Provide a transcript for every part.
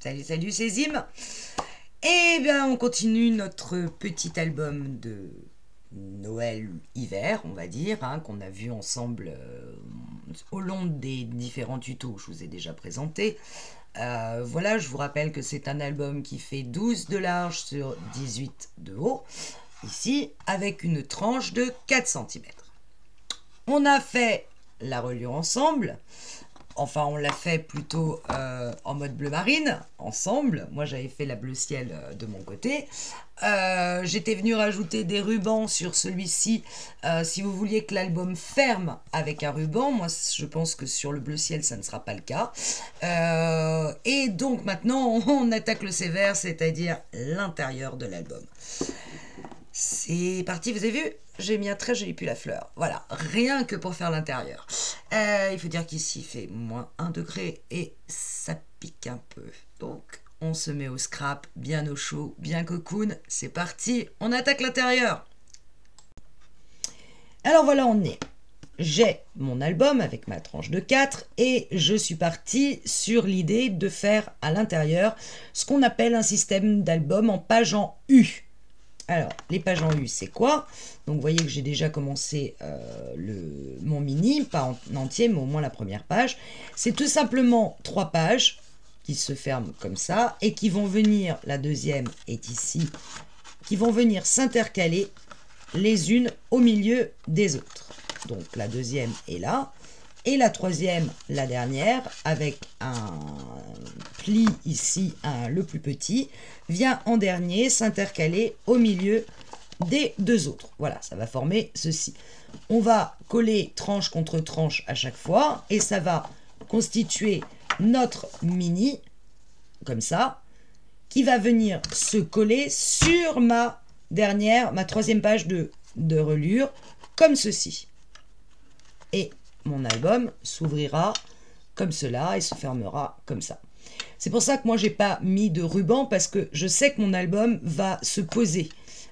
Salut, salut, c'est Zim. Et bien, on continue notre petit album de Noël-hiver, on va dire, qu'on a vu ensemble au long des différents tutos que je vous ai déjà présentés. Voilà, je vous rappelle que c'est un album qui fait 12 de large sur 18 de haut, ici, avec une tranche de 4 cm. On a fait la reliure ensemble. Enfin, on l'a fait plutôt en mode bleu marine, ensemble. Moi, j'avais fait la bleu ciel de mon côté. J'étais venue rajouter des rubans sur celui-ci. Si vous vouliez que l'album ferme avec un ruban, moi, je pense que sur le bleu ciel, ça ne sera pas le cas. Et donc, maintenant, on attaque le sévère, c'est-à-dire l'intérieur de l'album. C'est parti, vous avez vu? J'ai mis un très joli pull à fleurs. Voilà, rien que pour faire l'intérieur. Il faut dire qu'ici il fait moins 1 degré et ça pique un peu. Donc, on se met au scrap, bien au chaud, bien cocoon. C'est parti, on attaque l'intérieur. Alors voilà, on est. J'ai mon album avec ma tranche de 4 et je suis partie sur l'idée de faire à l'intérieur ce qu'on appelle un système d'album en page en U. Alors, les pages en U, c'est quoi? Donc, vous voyez que j'ai déjà commencé mon mini, pas en entier, mais au moins la première page. C'est tout simplement 3 pages qui se ferment comme ça et qui vont venir, la deuxième est ici, qui vont venir s'intercaler les unes au milieu des autres. Donc, la deuxième est là. Et la troisième, la dernière, avec un pli ici, le plus petit, vient en dernier s'intercaler au milieu des deux autres. Voilà, ça va former ceci. On va coller tranche contre tranche à chaque fois et ça va constituer notre mini, comme ça, qui va venir se coller sur ma troisième page de reliure, comme ceci. Et mon album s'ouvrira comme cela et se fermera comme ça. C'est pour ça que moi, j'ai pas mis de ruban parce que je sais que mon album va se poser.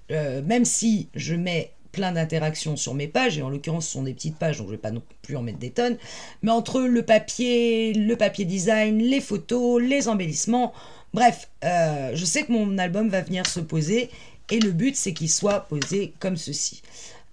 Même si je mets plein d'interactions sur mes pages, et en l'occurrence, ce sont des petites pages, donc je vais pas non plus en mettre des tonnes, mais entre le papier design, les photos, les embellissements, bref, je sais que mon album va venir se poser et le but, c'est qu'il soit posé comme ceci.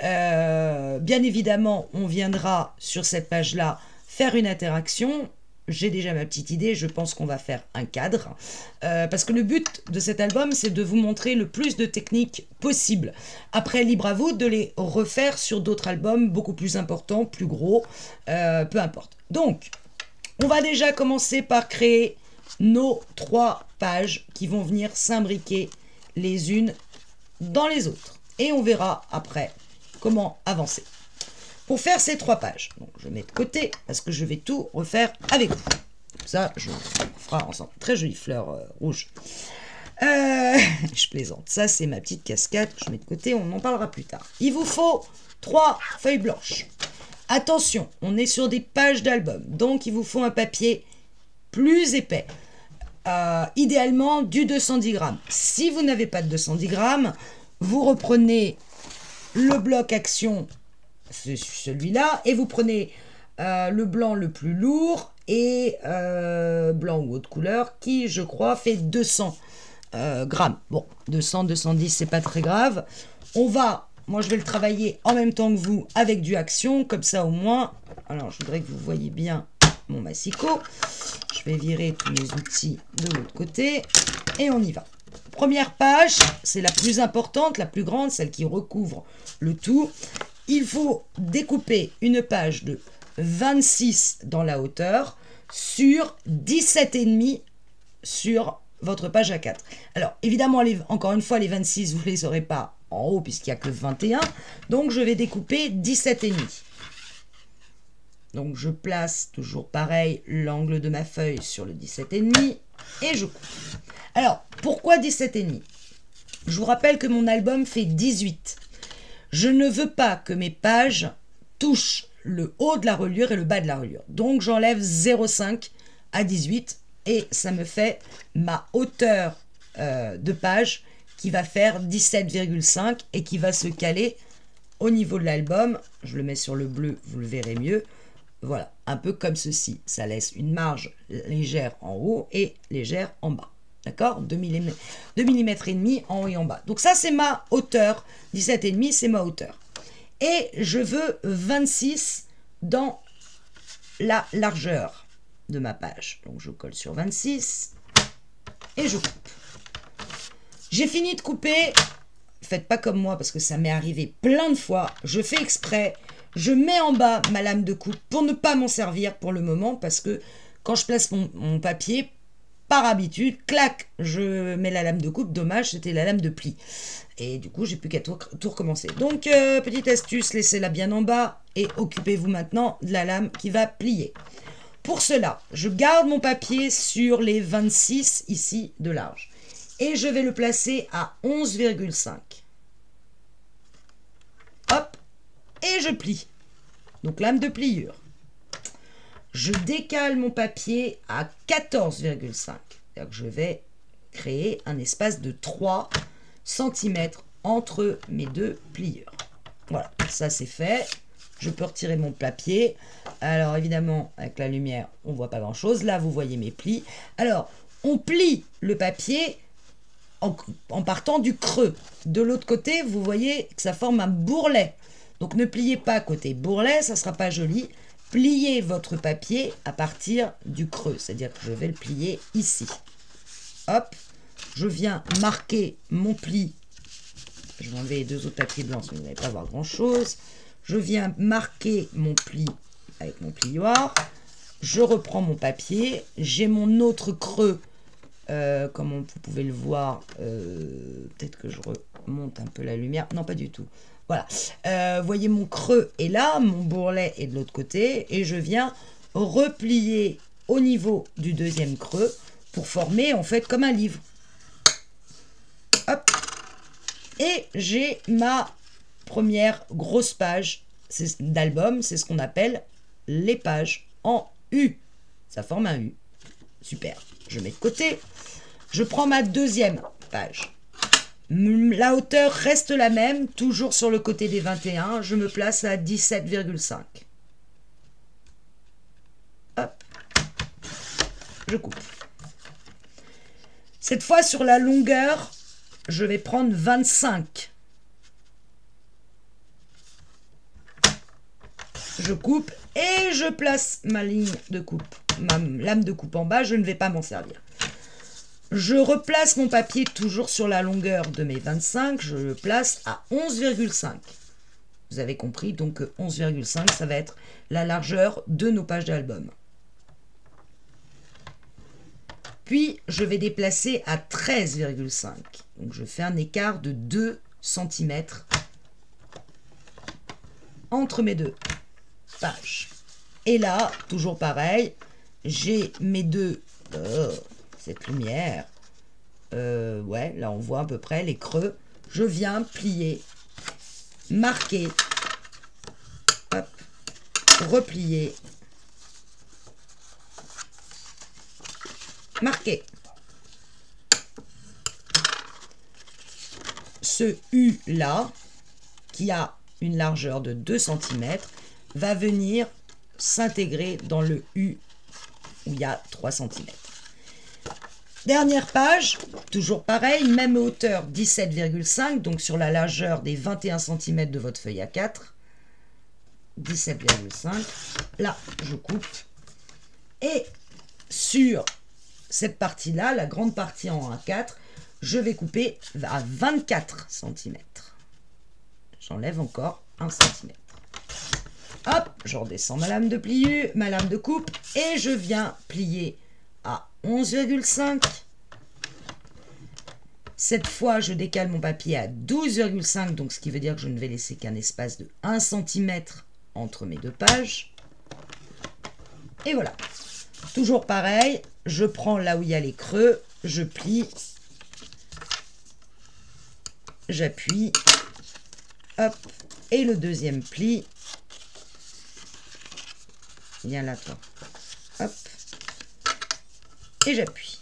Bien évidemment, on viendra sur cette page-là faire une interaction. J'ai déjà ma petite idée, je pense qu'on va faire un cadre. Parce que le but de cet album, c'est de vous montrer le plus de techniques possible. Après, libre à vous de les refaire sur d'autres albums beaucoup plus importants, plus gros, peu importe. Donc, on va déjà commencer par créer nos 3 pages qui vont venir s'imbriquer les unes dans les autres. Et on verra après comment avancer. Pour faire ces 3 pages, donc je mets de côté parce que je vais tout refaire avec vous. Comme ça, on fera ensemble. Très jolie fleur rouge. Je plaisante. Ça, c'est ma petite cascade que je mets de côté. On en parlera plus tard. Il vous faut 3 feuilles blanches. Attention, on est sur des pages d'album. Donc, il vous faut un papier plus épais. Idéalement, du 210 grammes. Si vous n'avez pas de 210 grammes, vous reprenez le bloc action, celui-là, et vous prenez le blanc le plus lourd et blanc ou autre couleur qui, je crois, fait 200 grammes. Bon, 200, 210, c'est pas très grave. Moi je vais le travailler en même temps que vous avec du action, comme ça au moins. Alors, je voudrais que vous voyez bien mon massicot. Je vais virer tous mes outils de l'autre côté et on y va. Première page, c'est la plus importante, la plus grande, celle qui recouvre le tout. Il faut découper une page de 26 dans la hauteur sur 17,5 sur votre page A4. Alors, évidemment, encore une fois, les 26, vous ne les aurez pas en haut puisqu'il n'y a que 21. Donc, je vais découper 17,5. Donc, je place toujours pareil l'angle de ma feuille sur le 17,5 et je coupe. Alors, pourquoi 17,5? Je vous rappelle que mon album fait 18. Je ne veux pas que mes pages touchent le haut de la reliure et le bas de la reliure. Donc, j'enlève 0,5 à 18 et ça me fait ma hauteur de page qui va faire 17,5 et qui va se caler au niveau de l'album. Je le mets sur le bleu, vous le verrez mieux. Voilà, un peu comme ceci. Ça laisse une marge légère en haut et légère en bas. D'accord, 2 mm et demi en haut et en bas. Donc ça, c'est ma hauteur. 17,5, c'est ma hauteur. Et je veux 26 dans la largeur de ma page. Donc je colle sur 26 et je coupe. J'ai fini de couper. Faites pas comme moi parce que ça m'est arrivé plein de fois. Je fais exprès. Je mets en bas ma lame de coupe pour ne pas m'en servir pour le moment parce que quand je place mon papier, par habitude, clac, je mets la lame de coupe. Dommage, c'était la lame de pli. Et du coup, j'ai plus qu'à tout recommencer. Donc, petite astuce, laissez-la bien en bas et occupez-vous maintenant de la lame qui va plier. Pour cela, je garde mon papier sur les 26 ici de large. Et je vais le placer à 11,5. Hop, et je plie. Donc, lame de pliure. Je décale mon papier à 14,5. C'est-à-dire que je vais créer un espace de 3 cm entre mes deux pliures. Voilà, ça c'est fait. Je peux retirer mon papier. Alors évidemment, avec la lumière, on ne voit pas grand-chose. Là, vous voyez mes plis. Alors, on plie le papier en partant du creux. De l'autre côté, vous voyez que ça forme un bourrelet. Donc ne pliez pas côté bourrelet, ça ne sera pas joli. Pliez votre papier à partir du creux, c'est-à-dire que je vais le plier ici. Hop, je viens marquer mon pli. Je vais enlever les deux autres papiers blancs, sinon vous n'allez pas voir grand-chose. Je viens marquer mon pli avec mon plioir. Je reprends mon papier. J'ai mon autre creux. Comme vous pouvez le voir, peut-être que je remonte un peu la lumière. Non, pas du tout. Voilà. Voyez, mon creux est là, mon bourrelet est de l'autre côté. Et je viens replier au niveau du deuxième creux pour former, en fait, comme un livre. Hop. Et j'ai ma première grosse page d'album. C'est ce qu'on appelle les pages en U. Ça forme un U. Super. Je mets de côté. Je prends ma deuxième page. La hauteur reste la même, toujours sur le côté des 21. Je me place à 17,5. Hop. Je coupe. Cette fois, sur la longueur, je vais prendre 25. Je coupe et je place ma ligne de coupe, ma lame de coupe en bas. Je ne vais pas m'en servir. Je replace mon papier toujours sur la longueur de mes 25. Je le place à 11,5. Vous avez compris, donc 11,5, ça va être la largeur de nos pages d'album. Puis, je vais déplacer à 13,5. Donc, je fais un écart de 2 cm entre mes deux pages. Et là, toujours pareil, j'ai mes deux... cette lumière. Ouais, là, on voit à peu près les creux. Je viens plier, marquer, hop, replier, marquer. Ce U-là, qui a une largeur de 2 cm, va venir s'intégrer dans le U où il y a 3 cm. Dernière page, toujours pareil, même hauteur 17,5, donc sur la largeur des 21 cm de votre feuille A4. 17,5. Là, je coupe. Et sur cette partie-là, la grande partie en A4, je vais couper à 24 cm. J'enlève encore 1 cm. Hop, je redescends ma lame de pliure, ma lame de coupe, et je viens plier à 11,5. Cette fois, je décale mon papier à 12,5, donc ce qui veut dire que je ne vais laisser qu'un espace de 1 cm entre mes deux pages. Et voilà. Toujours pareil, je prends là où il y a les creux, je plie, j'appuie, hop, et le deuxième pli. Viens là, toi. Hop. Et j'appuie.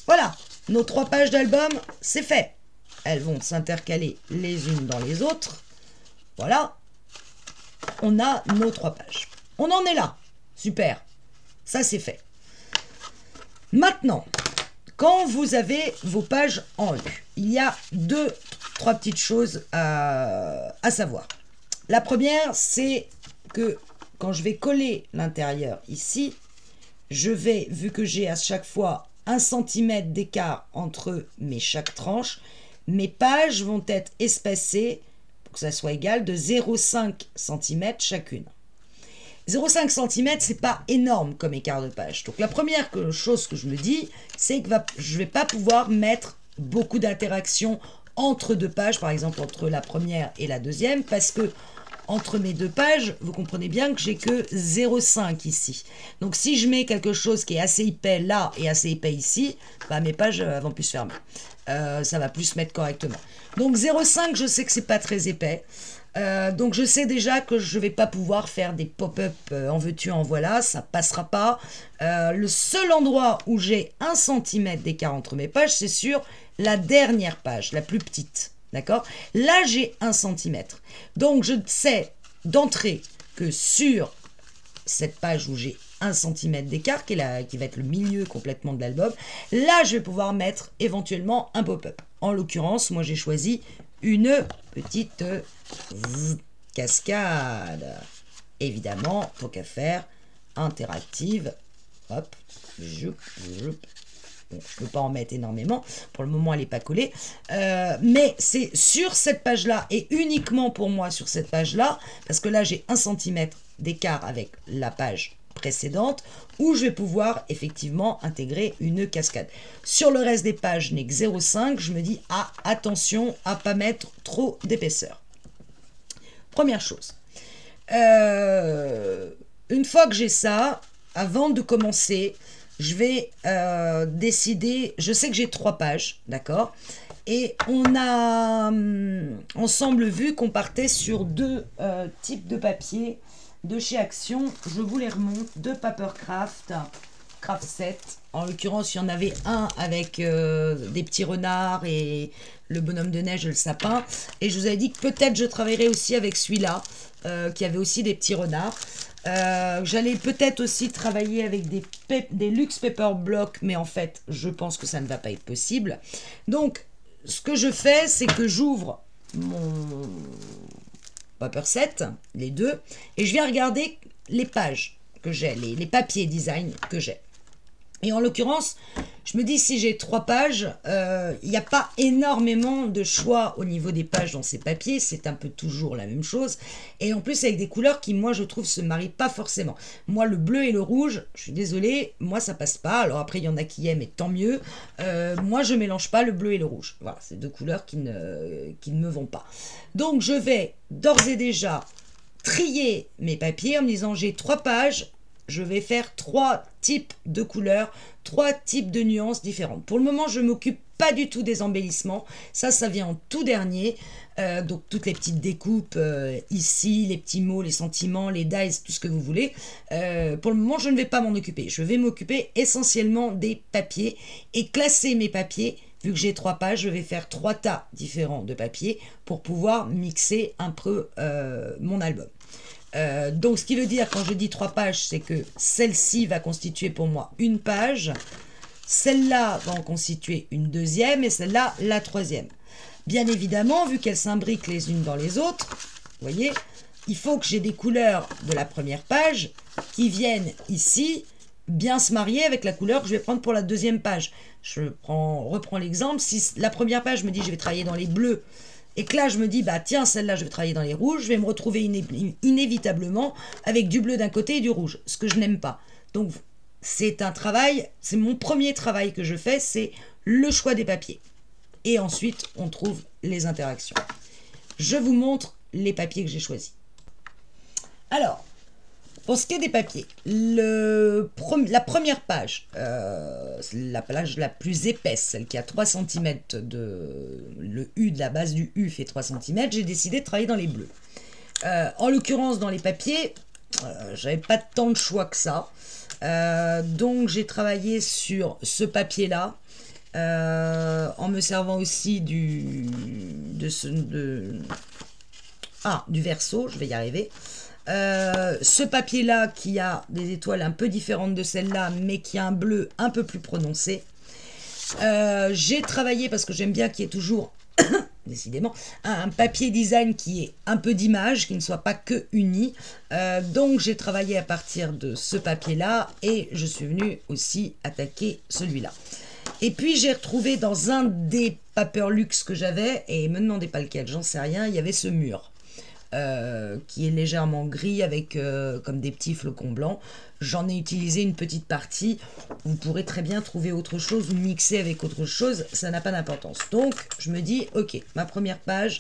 Voilà. Nos 3 pages d'album, c'est fait. Elles vont s'intercaler les unes dans les autres. Voilà. on a nos 3 pages. On en est là. Super. Ça, c'est fait. Maintenant, quand vous avez vos pages en U, il y a 2-3 petites choses à savoir. La première, c'est que quand je vais coller l'intérieur ici, je vais, vu que j'ai à chaque fois 1 cm d'écart entre chaque tranche, mes pages vont être espacées, pour que ça soit égal, de 0,5 cm chacune. 0,5 cm, c'est pas énorme comme écart de page. Donc la première chose que je me dis, c'est que je vais pas pouvoir mettre beaucoup d'interactions entre 2 pages, par exemple entre la première et la deuxième, parce que entre mes 2 pages, vous comprenez bien que j'ai que 0,5 ici. Donc si je mets quelque chose qui est assez épais là et assez épais ici, bah, mes pages vont plus se fermer. Ça va plus se mettre correctement. Donc 0,5, je sais que c'est pas très épais. Donc je sais déjà que je vais pas pouvoir faire des pop-up en veux-tu en voilà, ça passera pas. Le seul endroit où j'ai 1 cm d'écart entre mes pages, c'est sur la dernière page, la plus petite. D'accord? Là, j'ai 1 cm. Donc, je sais d'entrée que sur cette page où j'ai 1 cm d'écart, qui va être le milieu complètement de l'album, là, je vais pouvoir mettre éventuellement un pop-up. En l'occurrence, moi, j'ai choisi une petite cascade. Évidemment, tant qu'à faire, interactive. Hop, joup. Bon, je ne peux pas en mettre énormément. Pour le moment, elle n'est pas collée. Mais c'est sur cette page-là et uniquement pour moi sur cette page-là, parce que là, j'ai 1 cm d'écart avec la page précédente, où je vais pouvoir effectivement intégrer une cascade. Sur le reste des pages, je n'ai que 0,5. Je me dis, ah, attention à ne pas mettre trop d'épaisseur. Première chose. Une fois que j'ai ça, avant de commencer, je vais décider, je sais que j'ai 3 pages, d'accord? Et on semble vu qu'on partait sur 2 types de papier de chez Action. Je vous les remonte, de Papercraft, Craft Set. En l'occurrence, il y en avait un avec des petits renards et le bonhomme de neige et le sapin. Et je vous avais dit que peut-être je travaillerais aussi avec celui-là, qui avait aussi des petits renards. J'allais peut-être aussi travailler avec des Luxe Paper Block, mais en fait, je pense que ça ne va pas être possible. Donc, ce que je fais, c'est que j'ouvre mon paper set, les deux, et je viens regarder les pages que j'ai, les papiers design que j'ai. Et en l'occurrence, je me dis, si j'ai 3 pages, il n'y a pas énormément de choix au niveau des pages dans ces papiers. C'est un peu toujours la même chose. Et en plus, avec des couleurs qui, moi, je trouve, se marient pas forcément. Moi, le bleu et le rouge, je suis désolée, moi, ça passe pas. Alors après, il y en a qui aiment, et tant mieux. Moi, je mélange pas le bleu et le rouge. Voilà, c'est 2 couleurs qui ne me vont pas. Donc, je vais d'ores et déjà trier mes papiers en me disant, j'ai 3 pages. Je vais faire 3 types de couleurs, 3 types de nuances différentes. Pour le moment, je ne m'occupe pas du tout des embellissements. Ça vient en tout dernier. Donc, toutes les petites découpes ici, les petits mots, les sentiments, les dies, tout ce que vous voulez. Pour le moment, je ne vais pas m'en occuper. Je vais m'occuper essentiellement des papiers et classer mes papiers. Vu que j'ai 3 pages, je vais faire 3 tas différents de papiers pour pouvoir mixer un peu mon album. Donc ce qui veut dire, quand je dis 3 pages, c'est que celle-ci va constituer pour moi une page, celle-là va en constituer une deuxième et celle-là la troisième. Bien évidemment, vu qu'elles s'imbriquent les unes dans les autres, vous voyez, il faut que j'ai des couleurs de la première page qui viennent ici bien se marier avec la couleur que je vais prendre pour la deuxième page. Je reprends l'exemple, si la première page me dit je vais travailler dans les bleus, et que là, je me dis, bah tiens, celle-là, je vais travailler dans les rouges, je vais me retrouver inévitablement avec du bleu d'un côté et du rouge, ce que je n'aime pas. Donc, c'est un travail, c'est mon premier travail que je fais, c'est le choix des papiers. Et ensuite, on trouve les interactions. Je vous montre les papiers que j'ai choisis. Alors, pour ce qui est des papiers, la première page, la page la plus épaisse, celle qui a 3 cm, le U de la base du U fait 3 cm, j'ai décidé de travailler dans les bleus. En l'occurrence, dans les papiers, j'avais pas tant de choix que ça. Donc j'ai travaillé sur ce papier-là, en me servant aussi du verso, je vais y arriver. Ce papier-là qui a des étoiles un peu différentes de celle-là, mais qui a un bleu un peu plus prononcé. J'ai travaillé, parce que j'aime bien qu'il y ait toujours, décidément, un papier design qui ait un peu d'image, qui ne soit pas que uni. Donc j'ai travaillé à partir de ce papier-là et je suis venue aussi attaquer celui-là. Et puis j'ai retrouvé dans un des Paperluxe que j'avais, et me demandez pas lequel, j'en sais rien, il y avait ce mur. Qui est légèrement gris avec comme des petits flocons blancs. J'en ai utilisé une petite partie. Vous pourrez très bien trouver autre chose ou mixer avec autre chose, ça n'a pas d'importance. Donc je me dis ok, ma première page,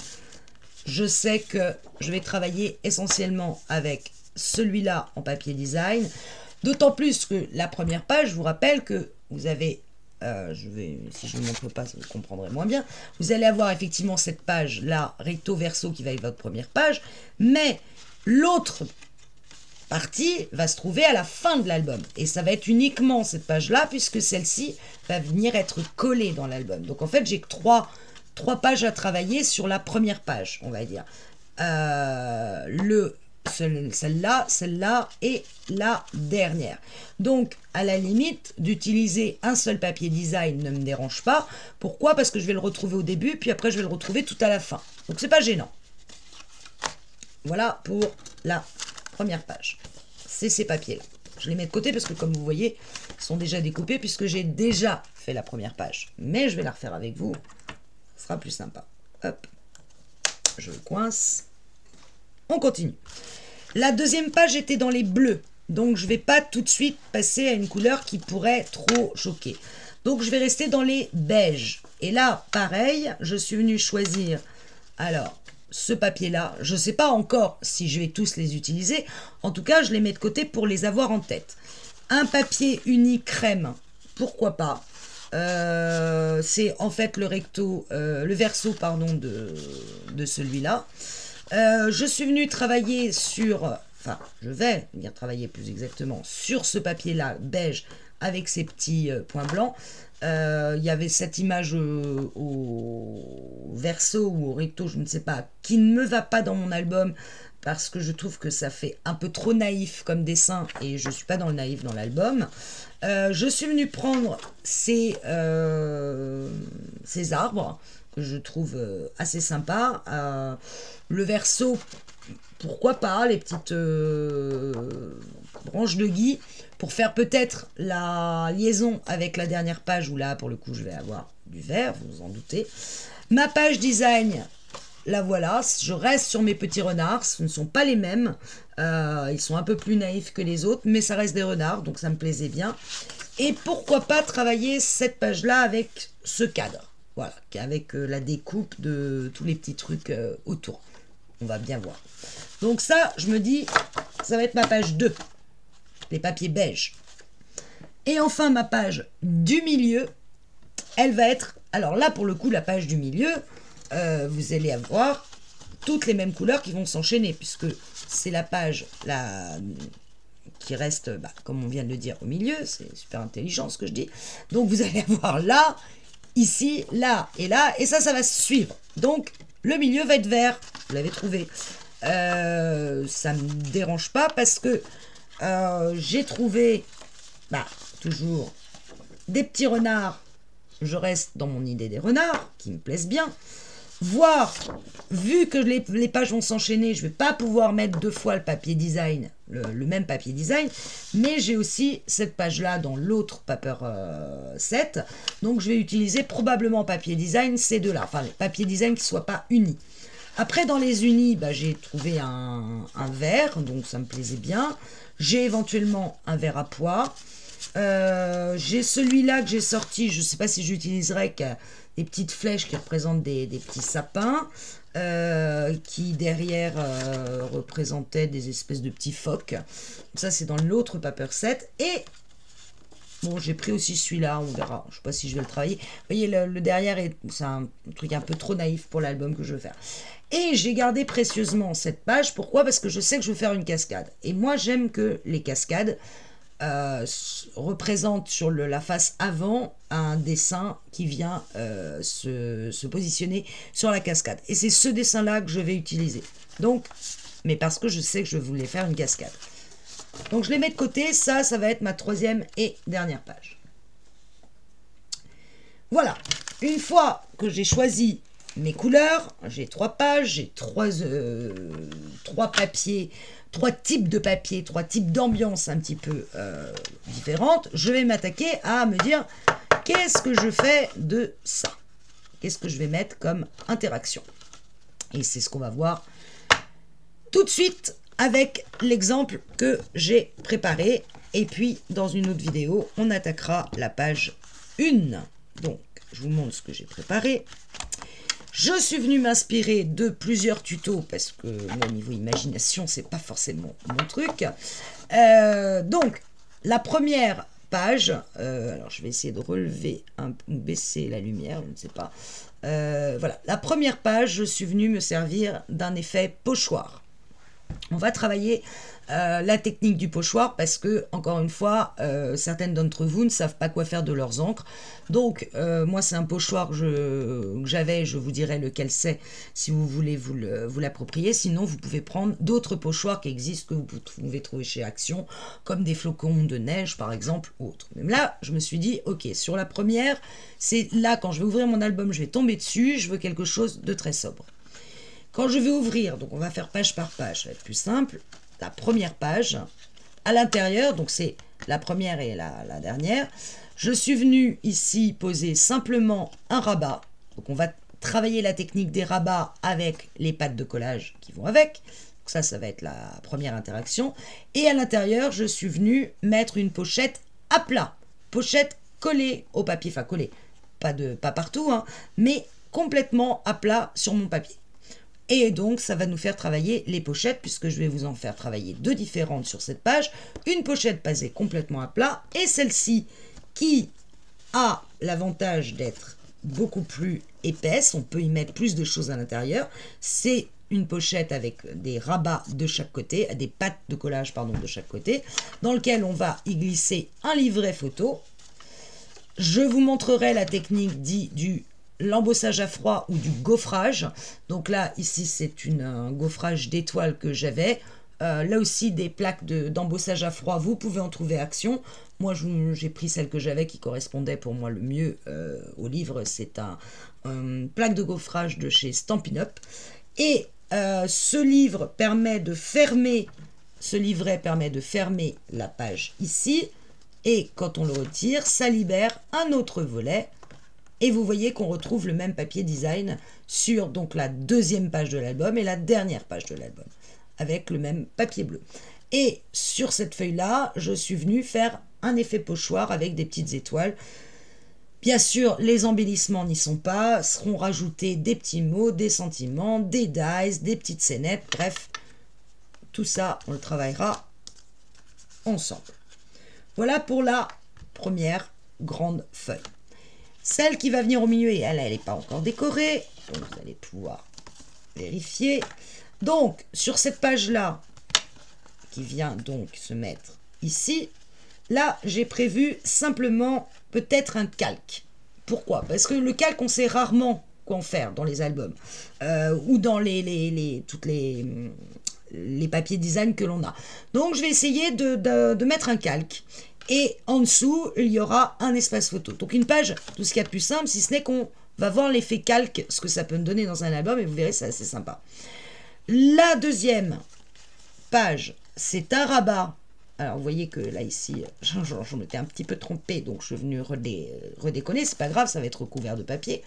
je sais que je vais travailler essentiellement avec celui-là en papier design, d'autant plus que la première page, je vous rappelle que vous avez si je ne vous montre pas, vous comprendrez moins bien. Vous allez avoir effectivement cette page là, recto verso, qui va être votre première page, mais l'autre partie va se trouver à la fin de l'album. Et ça va être uniquement cette page là, puisque celle-ci va venir être collée dans l'album. Donc en fait, j'ai que trois pages à travailler sur la première page, on va dire. Celle-là et la dernière. Donc, à la limite, d'utiliser un seul papier design ne me dérange pas. Pourquoi? Parce que je vais le retrouver au début, puis après je vais le retrouver tout à la fin. Donc, c'est pas gênant. Voilà pour la première page. C'est ces papiers-là. Je les mets de côté parce que, comme vous voyez, ils sont déjà découpés puisque j'ai déjà fait la première page. Mais je vais la refaire avec vous. Ce sera plus sympa. Hop. Je le coince. On continue. La deuxième page était dans les bleus. Donc, je ne vais pas tout de suite passer à une couleur qui pourrait trop choquer. Donc, je vais rester dans les beiges. Et là, pareil, je suis venue choisir, alors, ce papier-là. Je ne sais pas encore si je vais tous les utiliser. En tout cas, je les mets de côté pour les avoir en tête. Un papier uni crème, pourquoi pas. C'est en fait le verso pardon, de celui-là. Je suis venue travailler sur, enfin, je vais venir travailler plus exactement sur ce papier-là, beige, avec ces petits points blancs. Il y avait cette image au verso ou au recto, je ne sais pas, qui ne me va pas dans mon album, parce que je trouve que ça fait un peu trop naïf comme dessin, et je ne suis pas dans le naïf dans l'album. Je suis venue prendre ces arbres, que je trouve assez sympa. Le verso, pourquoi pas, les petites branches de gui, pour faire peut-être la liaison avec la dernière page, où là, pour le coup, je vais avoir du vert, vous vous en doutez. Ma page design, la voilà, je reste sur mes petits renards, ce ne sont pas les mêmes, ils sont un peu plus naïfs que les autres, mais ça reste des renards, donc ça me plaisait bien. Et pourquoi pas travailler cette page-là avec ce cadre, voilà, avec la découpe de tous les petits trucs autour. On va bien voir. Donc ça, je me dis, ça va être ma page 2, les papiers beige. Et enfin, ma page du milieu, elle va être, alors là, pour le coup, la page du milieu, vous allez avoir toutes les mêmes couleurs qui vont s'enchaîner, puisque c'est la page qui reste, comme on vient de le dire, au milieu. C'est super intelligent ce que je dis. Donc vous allez avoir là, ici, là, et ça va se suivre. Donc le milieu va être vert, vous l'avez trouvé. Ça me dérange pas parce que j'ai trouvé toujours des petits renards. Je reste dans mon idée des renards qui me plaisent bien. Voire, vu que les pages vont s'enchaîner, je ne vais pas pouvoir mettre 2 fois le papier design, le même papier design, mais j'ai aussi cette page-là dans l'autre paper set, donc je vais utiliser probablement papier design ces deux-là, enfin les papiers design qui ne soient pas unis. Après, dans les unis, j'ai trouvé un vert, donc ça me plaisait bien. J'ai éventuellement un vert à pois. J'ai celui-là que j'ai sorti, je ne sais pas si j'utiliserai, des petites flèches qui représentent des petits sapins, qui derrière représentaient des espèces de petits phoques. Ça, c'est dans l'autre paper set. Et bon, j'ai pris aussi celui-là, on verra. Je ne sais pas si je vais le travailler. Vous voyez, le derrière, c'est un truc un peu trop naïf pour l'album que je veux faire. Et j'ai gardé précieusement cette page. Pourquoi? Parce que je sais que je veux faire une cascade. Et moi, j'aime que les cascades représente sur la face avant un dessin qui vient se positionner sur la cascade. Et c'est ce dessin-là que je vais utiliser. Donc, mais parce que je sais que je voulais faire une cascade. Donc je les mets de côté, ça va être ma troisième et dernière page. Voilà, une fois que j'ai choisi mes couleurs, j'ai 3 pages, j'ai 3 papiers, 3 types de papier, 3 types d'ambiance un petit peu différentes, je vais m'attaquer à me dire qu'est-ce que je fais de ça? Qu'est-ce que je vais mettre comme interaction? Et c'est ce qu'on va voir tout de suite avec l'exemple que j'ai préparé. Et puis, dans une autre vidéo, on attaquera la page 1. Donc, je vous montre ce que j'ai préparé. Je suis venue m'inspirer de plusieurs tutos parce que moi, niveau imagination, c'est pas forcément mon truc. Donc, la première page, alors je vais essayer de relever ou baisser la lumière, je ne sais pas. Voilà, la première page, je suis venue me servir d'un effet pochoir. On va travailler la technique du pochoir parce que, encore une fois, certaines d'entre vous ne savent pas quoi faire de leurs encres. Donc, moi, c'est un pochoir que j'avais, je vous dirai lequel c'est si vous voulez vous l'approprier. Sinon, vous pouvez prendre d'autres pochoirs qui existent, que vous pouvez trouver chez Action, comme des flocons de neige, par exemple, ou autres. Même là, je me suis dit, ok, sur la première, c'est là, quand je vais ouvrir mon album, je vais tomber dessus, je veux quelque chose de très sobre. Quand je vais ouvrir, donc on va faire page par page, ça va être plus simple, la première page, à l'intérieur, donc c'est la première et la dernière, je suis venue ici poser simplement un rabat, donc on va travailler la technique des rabats avec les pattes de collage qui vont avec, donc ça va être la première interaction, et à l'intérieur, je suis venue mettre une pochette à plat, pochette collée au papier, enfin collée, pas partout, hein, mais complètement à plat sur mon papier. Et donc, ça va nous faire travailler les pochettes, puisque je vais vous en faire travailler 2 différentes sur cette page. Une pochette passée complètement à plat, et celle-ci qui a l'avantage d'être beaucoup plus épaisse. On peut y mettre plus de choses à l'intérieur. C'est une pochette avec des rabats de chaque côté, des pattes de collage, pardon, de chaque côté, dans lequel on va y glisser un livret photo. Je vous montrerai la technique dite du l'embossage à froid ou du gaufrage. Donc là, ici, c'est un gaufrage d'étoiles que j'avais. Là aussi, des plaques d'embossage à froid, vous pouvez en trouver à Action. Moi, j'ai pris celle que j'avais qui correspondait pour moi le mieux au livre. C'est un plaque de gaufrage de chez Stampin' Up. Et ce livret permet de fermer la page ici. Et quand on le retire, ça libère un autre volet. Et vous voyez qu'on retrouve le même papier design sur donc la deuxième page de l'album et la dernière page de l'album, avec le même papier bleu. Et sur cette feuille-là, je suis venue faire un effet pochoir avec des petites étoiles. Bien sûr, les embellissements n'y sont pas, seront rajoutés des petits mots, des sentiments, des dies, des petites scénettes, bref, tout ça, on le travaillera ensemble. Voilà pour la première grande feuille. Celle qui va venir au milieu, et elle n'est pas encore décorée, donc vous allez pouvoir vérifier. Donc, sur cette page-là, qui vient donc se mettre ici, là, j'ai prévu simplement peut-être un calque. Pourquoi? Parce que le calque, on sait rarement quoi en faire dans les albums, ou dans toutes les papiers design que l'on a. Donc, je vais essayer de mettre un calque. Et en dessous, il y aura un espace photo. Donc une page, tout ce qu'il y a de plus simple, si ce n'est qu'on va voir l'effet calque, ce que ça peut me donner dans un album, et vous verrez, c'est assez sympa. La deuxième page, c'est un rabat. Alors vous voyez que là, ici, j'en m'étais un petit peu trompée, donc je suis venue redéconner, c'est pas grave, ça va être recouvert de papier.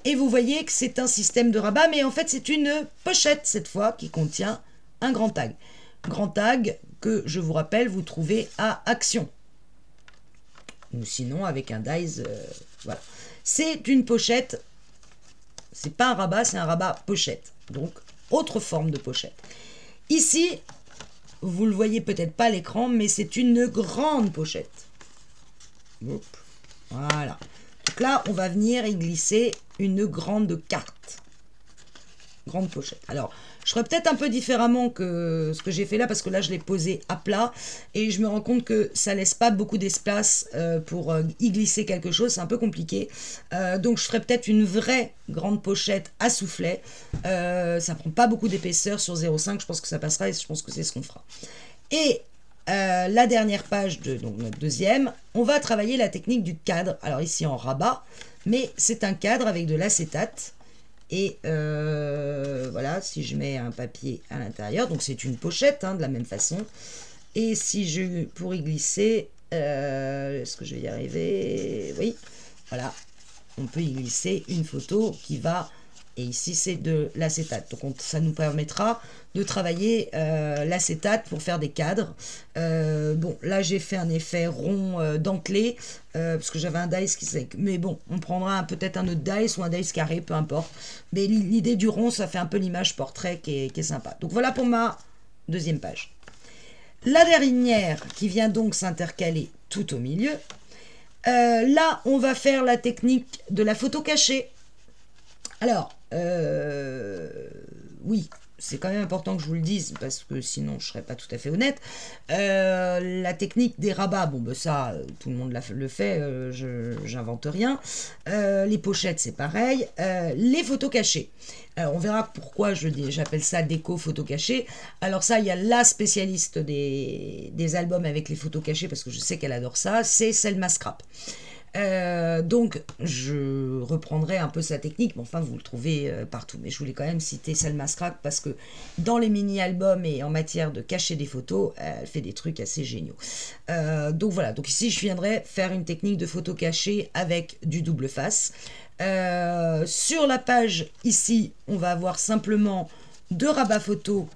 Et vous voyez que c'est un système de rabat, mais en fait, c'est une pochette, cette fois, qui contient un grand tag. Grand tag que, je vous rappelle, vous trouvez à Action. Ou sinon avec un dies, voilà. C'est une pochette, c'est pas un rabat, c'est un rabat pochette. Donc, autre forme de pochette. Ici, vous le voyez peut-être pas à l'écran, mais c'est une grande pochette. Hop, voilà. Donc là, on va venir y glisser une grande carte. grande pochette. Alors, je ferai peut-être un peu différemment que ce que j'ai fait là, parce que là, je l'ai posé à plat, et je me rends compte que ça laisse pas beaucoup d'espace pour y glisser quelque chose, c'est un peu compliqué. Donc, je ferai peut-être une vraie grande pochette à soufflet. Ça prend pas beaucoup d'épaisseur sur 0,5, je pense que ça passera, et je pense que c'est ce qu'on fera. Et la dernière page de donc, notre deuxième, on va travailler la technique du cadre. Alors ici en rabat, mais c'est un cadre avec de l'acétate. Et voilà, si je mets un papier à l'intérieur, donc c'est une pochette hein, de la même façon. Et si je, pour y glisser, est-ce que je vais y arriver? Oui, voilà, on peut y glisser une photo qui va, et ici c'est de l'acétate. Donc ça nous permettra de travailler l'acétate pour faire des cadres. Bon, là j'ai fait un effet rond dentelé, parce que j'avais un dice qui s'est... Mais bon, on prendra peut-être un autre dice ou un dice carré, peu importe. Mais l'idée du rond, ça fait un peu l'image portrait qui est sympa. Donc voilà pour ma deuxième page. La dernière qui vient donc s'intercaler tout au milieu. Là, on va faire la technique de la photo cachée. Alors, oui, c'est quand même important que je vous le dise, parce que sinon je ne serais pas tout à fait honnête. La technique des rabats, bon, ben ça, tout le monde le fait, j'invente rien. Les pochettes, c'est pareil. Les photos cachées. Alors, on verra pourquoi j'appelle ça déco photo cachée. Alors ça, il y a la spécialiste des albums avec les photos cachées, parce que je sais qu'elle adore ça, c'est Selma Scrap. Donc je reprendrai un peu sa technique, mais enfin vous le trouvez partout, mais je voulais quand même citer Selma Scrap parce que dans les mini-albums et en matière de cacher des photos, elle fait des trucs assez géniaux. Donc voilà, donc ici je viendrai faire une technique de photo cachée avec du double face. Sur la page ici, on va avoir simplement 2 rabats photos.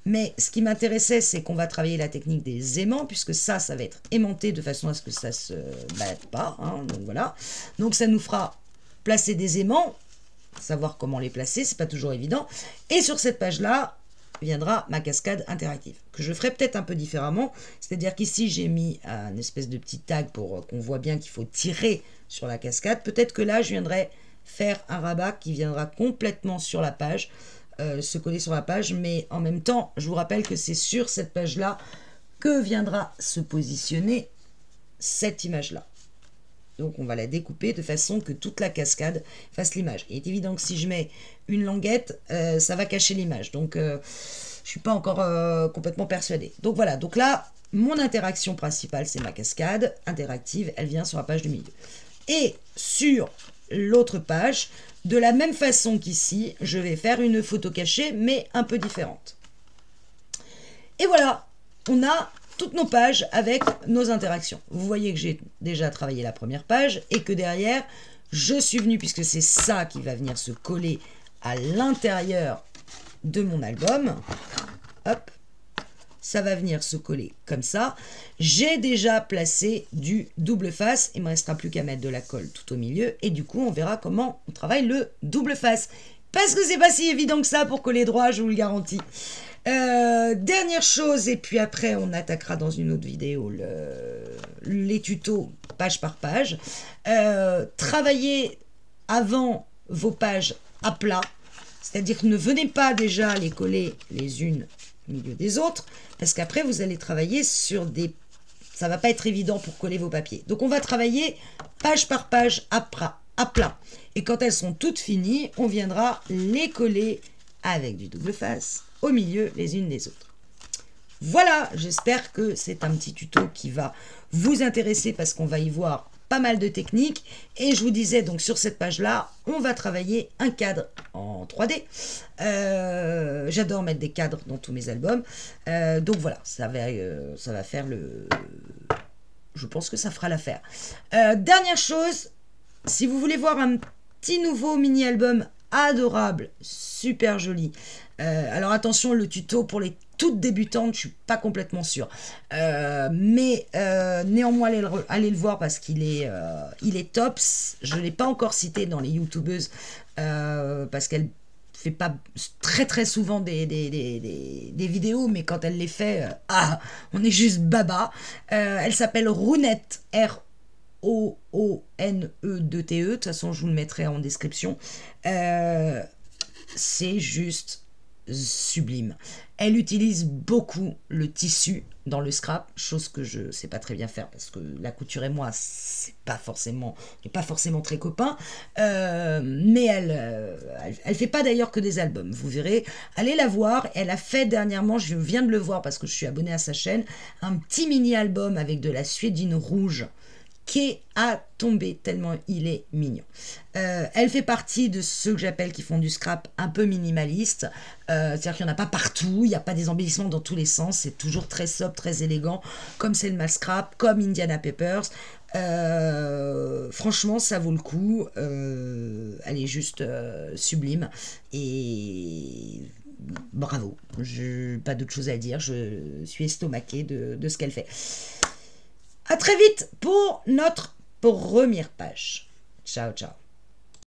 Mais ce qui m'intéressait, c'est qu'on va travailler la technique des aimants, puisque ça va être aimanté de façon à ce que ça ne se balade pas. Hein, donc voilà. Donc ça nous fera placer des aimants, savoir comment les placer, c'est pas toujours évident. Et sur cette page-là, viendra ma cascade interactive, que je ferai peut-être un peu différemment. C'est-à-dire qu'ici, j'ai mis un espèce de petit tag pour qu'on voit bien qu'il faut tirer sur la cascade. Peut-être que là, je viendrai faire un rabat qui viendra complètement sur la page, se coller sur la page, mais en même temps, je vous rappelle que c'est sur cette page-là que viendra se positionner cette image-là. Donc on va la découper de façon que toute la cascade fasse l'image. Il est évident que si je mets une languette, ça va cacher l'image. Donc je ne suis pas encore complètement persuadée. Donc voilà, donc là, mon interaction principale, c'est ma cascade interactive. Elle vient sur la page du milieu. Et sur l'autre page, de la même façon qu'ici, je vais faire une photo cachée, mais un peu différente. Et voilà, on a toutes nos pages avec nos interactions. Vous voyez que j'ai déjà travaillé la première page et que derrière, je suis venue, puisque c'est ça qui va venir se coller à l'intérieur de mon album. Hop, ça va venir se coller comme ça. J'ai déjà placé du double face. Il ne me restera plus qu'à mettre de la colle tout au milieu. Et du coup, on verra comment on travaille le double face. Parce que c'est pas si évident que ça pour coller droit, je vous le garantis. Dernière chose, et puis après, on attaquera dans une autre vidéo les tutos page par page. Travaillez avant vos pages à plat. C'est-à-dire que ne venez pas déjà les coller les unes au milieu des autres, parce qu'après vous allez travailler sur des... Ça va pas être évident pour coller vos papiers. Donc on va travailler page par page à plat. Et quand elles sont toutes finies, on viendra les coller avec du double face au milieu les unes des autres. Voilà, j'espère que c'est un petit tuto qui va vous intéresser parce qu'on va y voir pas mal de techniques. Et je vous disais donc sur cette page-là, on va travailler un cadre en 3D. J'adore mettre des cadres dans tous mes albums. Donc voilà, ça va faire le... Je pense que ça fera l'affaire. Dernière chose, si vous voulez voir un petit nouveau mini-album adorable, super joli. Alors attention, le tuto pour les toutes débutantes, je suis pas complètement sûre. Mais néanmoins, allez le voir parce qu'il est, top. Je ne l'ai pas encore cité dans les youtubeuses parce qu'elle fait pas très souvent des vidéos, mais quand elle les fait, on est juste baba. Elle s'appelle Rounette, ROONE2TE. De toute façon, je vous le mettrai en description. c'est juste sublime. Elle utilise beaucoup le tissu dans le scrap, chose que je sais pas très bien faire parce que la couture et moi c'est pas forcément, on n'est pas forcément très copains, mais elle fait pas d'ailleurs que des albums, vous verrez, allez la voir. Elle a fait dernièrement, je viens de le voir parce que je suis abonnée à sa chaîne, un petit mini album avec de la suédine rouge qui est à tomber tellement il est mignon. Elle fait partie de ceux que j'appelle qui font du scrap un peu minimaliste. C'est-à-dire qu'il n'y en a pas partout, il n'y a pas des embellissements dans tous les sens, c'est toujours très sobre, très élégant, comme c'est le scrap, comme Indiana Papers. Franchement, ça vaut le coup. Elle est juste sublime. Et bravo. Pas d'autre chose à dire. Je suis estomaquée de ce qu'elle fait. À très vite pour notre première page. Ciao, ciao.